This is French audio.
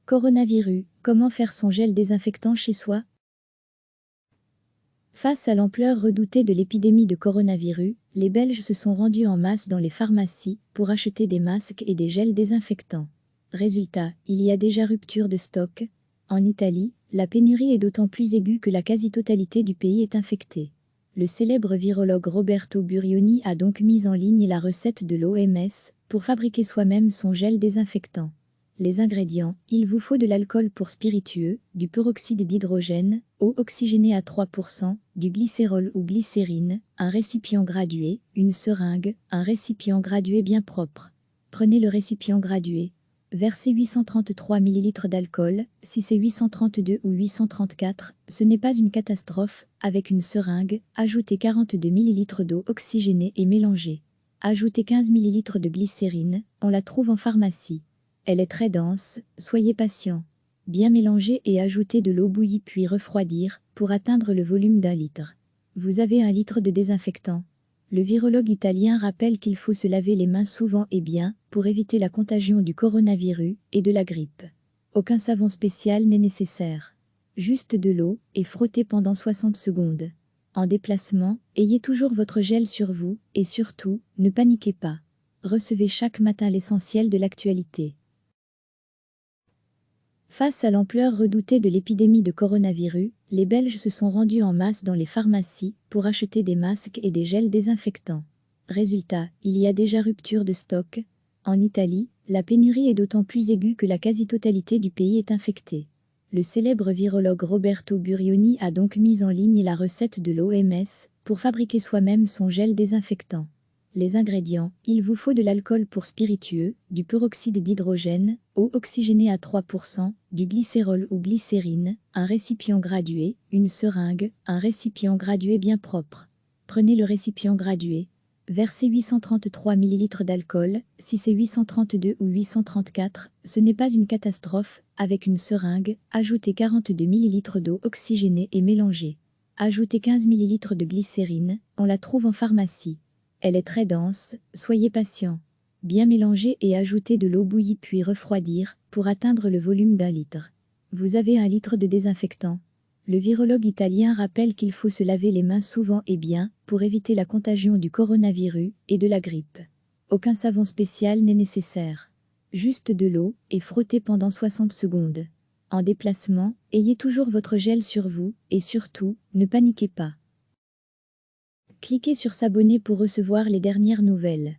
Coronavirus, comment faire son gel désinfectant chez soi? Face à l'ampleur redoutée de l'épidémie de coronavirus, les Belges se sont rendus en masse dans les pharmacies pour acheter des masques et des gels désinfectants. Résultat, il y a déjà rupture de stock. En Italie, la pénurie est d'autant plus aiguë que la quasi-totalité du pays est infectée. Le célèbre virologue Roberto Burioni a donc mis en ligne la recette de l'OMS pour fabriquer soi-même son gel désinfectant. Les ingrédients: il vous faut de l'alcool pour spiritueux, du peroxyde d'hydrogène, eau oxygénée à 3%, du glycérol ou glycérine, un récipient gradué, une seringue, un récipient gradué bien propre. Prenez le récipient gradué. Versez 833 ml d'alcool, si c'est 832 ou 834, ce n'est pas une catastrophe. Avec une seringue, ajoutez 42 ml d'eau oxygénée et mélangez. Ajoutez 15 ml de glycérine, on la trouve en pharmacie. Elle est très dense, soyez patient. Bien mélanger et ajouter de l'eau bouillie puis refroidir pour atteindre le volume d'1 litre. Vous avez 1 litre de désinfectant. Le virologue italien rappelle qu'il faut se laver les mains souvent et bien pour éviter la contagion du coronavirus et de la grippe. Aucun savon spécial n'est nécessaire. Juste de l'eau et frottez pendant 60 secondes. En déplacement, ayez toujours votre gel sur vous et surtout, ne paniquez pas. Recevez chaque matin l'essentiel de l'actualité. Face à l'ampleur redoutée de l'épidémie de coronavirus, les Belges se sont rendus en masse dans les pharmacies pour acheter des masques et des gels désinfectants. Résultat, il y a déjà rupture de stock. En Italie, la pénurie est d'autant plus aiguë que la quasi-totalité du pays est infectée. Le célèbre virologue Roberto Burioni a donc mis en ligne la recette de l'OMS pour fabriquer soi-même son gel désinfectant. Les ingrédients: il vous faut de l'alcool pour spiritueux, du peroxyde d'hydrogène, eau oxygénée à 3%, du glycérol ou glycérine, un récipient gradué, une seringue, un récipient gradué bien propre. Prenez le récipient gradué. Versez 833 ml d'alcool, si c'est 832 ou 834, ce n'est pas une catastrophe. Avec une seringue, ajoutez 42 ml d'eau oxygénée et mélangez. Ajoutez 15 ml de glycérine, on la trouve en pharmacie. Elle est très dense, soyez patient. Bien mélanger et ajouter de l'eau bouillie puis refroidir pour atteindre le volume d'1 litre. Vous avez 1 litre de désinfectant. Le virologue italien rappelle qu'il faut se laver les mains souvent et bien pour éviter la contagion du coronavirus et de la grippe. Aucun savon spécial n'est nécessaire. Juste de l'eau et frottez pendant 60 secondes. En déplacement, ayez toujours votre gel sur vous et surtout, ne paniquez pas. Cliquez sur s'abonner pour recevoir les dernières nouvelles.